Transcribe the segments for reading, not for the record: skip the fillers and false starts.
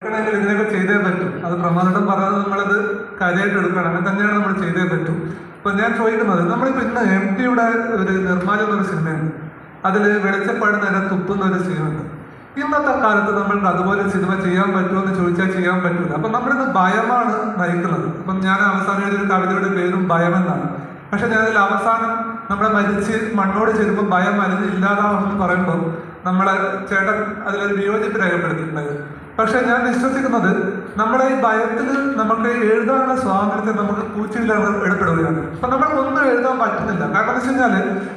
ഇതിനൊക്കെ ചെയ്തേ പറ്റും. അത് പ്രമാദം പറഞ്ഞത് നമ്മളത് കാര്യമായിട്ട് എടുക്കണം. അങ്ങനെ തന്നെയാണ് നമ്മൾ ചെയ്തേ പറ്റും. ഇപ്പൊ ഞാൻ ചോദിക്കുന്നത്, നമ്മളിപ്പോ ഇന്ന് MTയുടെ ഒരു നിർമ്മാണം എന്നൊരു സിനിമയുണ്ട്. അതിൽ വെളിച്ചപ്പാട് നേരെ തുപ്പുന്ന ഒരു സീനുണ്ട്. ഇന്നത്തെ കാലത്ത് നമ്മൾക്ക് അതുപോലെ സിനിമ ചെയ്യാൻ പറ്റുമോ എന്ന് ചോദിച്ചാൽ ചെയ്യാൻ പറ്റൂല. അപ്പൊ നമ്മളിന്ന് ഭയമാണ് നയിക്കുന്നത്. ഇപ്പം ഞാൻ അവസാനം എഴുതിയൊരു കവിതയുടെ പേരും ഭയം എന്നാണ്. പക്ഷെ ഞാനതിൽ അവസാനം നമ്മളെ മരിച്ച് മണ്ണോട് ചേരുമ്പോൾ ഭയം മരുന്ന് ഇല്ലാതാവണമെന്ന് പറയുമ്പോൾ നമ്മളെ ചേട്ടൻ അതിലൊരു വിയോജിപ്പ് രേഖപ്പെടുത്തിയിട്ടുണ്ടായിരുന്നു. പക്ഷെ ഞാൻ വിശ്വസിക്കുന്നത് നമ്മുടെ ഈ ഭയത്തിൽ നമുക്ക് എഴുതാനുള്ള സ്വാതന്ത്ര്യത്തെ നമുക്ക് പൂച്ചയിൽ ഏർപ്പെടുകയാണ്. അപ്പൊ നമ്മൾക്കൊന്നും എഴുതാൻ പറ്റുന്നില്ല. കാരണം എന്ന് വെച്ച്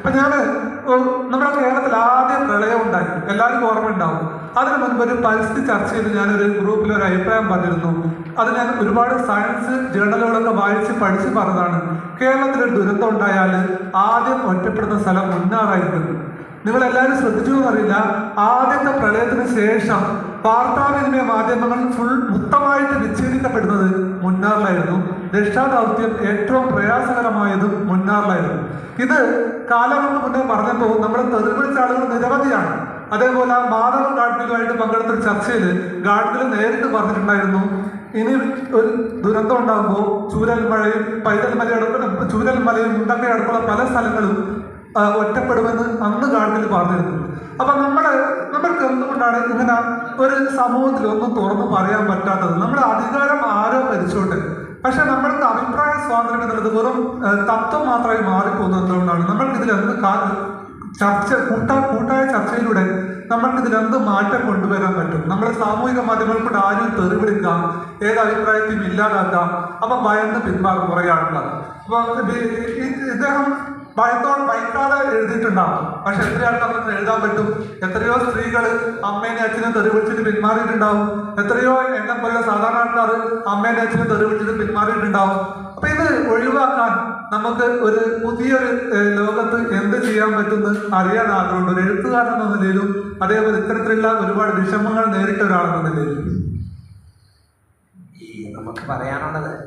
കഴിഞ്ഞാല് ഇപ്പൊ നമ്മുടെ കേരളത്തിൽ ആദ്യം പ്രളയം ഉണ്ടായി, എല്ലാവർക്കും ഓർമ്മ ഉണ്ടാവും. അതിനു മുൻപ് ഒരു പരിസ്ഥിതി ചർച്ചയിൽ ഞാനൊരു ഗ്രൂപ്പിൽ ഒരു അഭിപ്രായം പറഞ്ഞിരുന്നു. അത് ഞാൻ ഒരുപാട് സയൻസ് ജേർണലുകളൊക്കെ വായിച്ച് പഠിച്ച് പറഞ്ഞതാണ്. കേരളത്തിലൊരു ദുരന്തം ഉണ്ടായാൽ ആദ്യം ഒറ്റപ്പെടുന്ന സ്ഥലം മുന്നാറായിരിക്കുന്നു. നിങ്ങൾ എല്ലാവരും ശ്രദ്ധിച്ചു എന്നറിയില്ല, ആദ്യത്തെ പ്രളയത്തിന് ശേഷം വാർത്താവിനിമയ മാധ്യമങ്ങൾ മൊത്തമായിട്ട് വിച്ഛേദിക്കപ്പെടുന്നത് മുന്നാറിലായിരുന്നു. രക്ഷാദൗത്യം ഏറ്റവും പ്രയാസകരമായതും മുന്നാറിലായിരുന്നു. ഇത് കാലങ്ങൾക്ക് മുന്നേ പറഞ്ഞപ്പോൾ നമ്മളെ തെറിവിളിച്ച ആളുകൾ നിരവധിയാണ്. അതേപോലെ മാധവ ഗാഡ്ഗിലുമായിട്ട് പങ്കെടുത്ത ചർച്ചയിൽ ഗാഡ്ഗിൽ നേരിട്ട് പറഞ്ഞിട്ടുണ്ടായിരുന്നു, ഇനി ഒരു ദുരന്തം ഉണ്ടാകുമ്പോൾ ചൂരൽമലയും ചൂരൽമലയും മുണ്ടക്കൈ അടക്കമുള്ള പല സ്ഥലങ്ങളും ഒറ്റപ്പെടുമെന്ന് അന്ന് ഗാഡ്ഗിൽ പറഞ്ഞിരുന്നു. അപ്പൊ നമ്മൾക്ക് എന്തുകൊണ്ടാണ് ഇങ്ങനെ ഒരു സമൂഹത്തിൽ ഒന്നും തുറന്നു പറയാൻ പറ്റാത്തത്? നമ്മുടെ അധികാരം ആരോ ഭരിച്ചോട്ടെ, പക്ഷെ നമ്മൾക്ക് അഭിപ്രായ സ്വാതന്ത്ര്യം എന്നുള്ളത് വെറും തത്വം മാത്രമായി മാറിപ്പോകുന്നത് എന്തുകൊണ്ടാണ്? നമ്മൾക്ക് ഇതിൽ എന്ത് കൂട്ടായ ചർച്ചയിലൂടെ നമ്മൾക്ക് ഇതിലെന്ത് മാറ്റം കൊണ്ടുവരാൻ പറ്റും? നമ്മുടെ സാമൂഹിക മാധ്യമങ്ങൾക്കൂടെ ആരും തെറിവിളിക്കാം, ഏത് അഭിപ്രായത്തെയും ഇല്ലാതാക്കാം. അപ്പൊ ഭയന്ന് പിന്മാറും കുറയാണുള്ളത്. അപ്പൊ ഇദ്ദേഹം ഭയക്കാതെ എഴുതിയിട്ടുണ്ടാവും. പക്ഷെ എത്ര ആൾക്കാർക്ക് എഴുതാൻ പറ്റും? എത്രയോ സ്ത്രീകൾ അമ്മേനെ അച്ഛനും തെറിവിളിച്ചിട്ട് പിന്മാറിയിട്ടുണ്ടാവും. എത്രയോ എന്നെ പോലെ സാധാരണ ആൾക്കാർ അമ്മേനെ അച്ഛനും തെറിവിളിച്ചിട്ട് പിന്മാറിയിട്ടുണ്ടാവും. അപ്പൊ ഇത് ഒഴിവാക്കാൻ നമുക്ക് ഒരു പുതിയൊരു ലോകത്ത് എന്ത് ചെയ്യാൻ പറ്റുമെന്ന് അറിയാൻ ആഗ്രഹമുണ്ട്. ഒരു എഴുത്തുകാരൻ എന്ന നിലയിലും അതേപോലെ ഇത്തരത്തിലുള്ള ഒരുപാട് വിഷമങ്ങൾ നേരിട്ട ഒരാളെന്ന നിലയിലും നമുക്ക് പറയാനുള്ളത്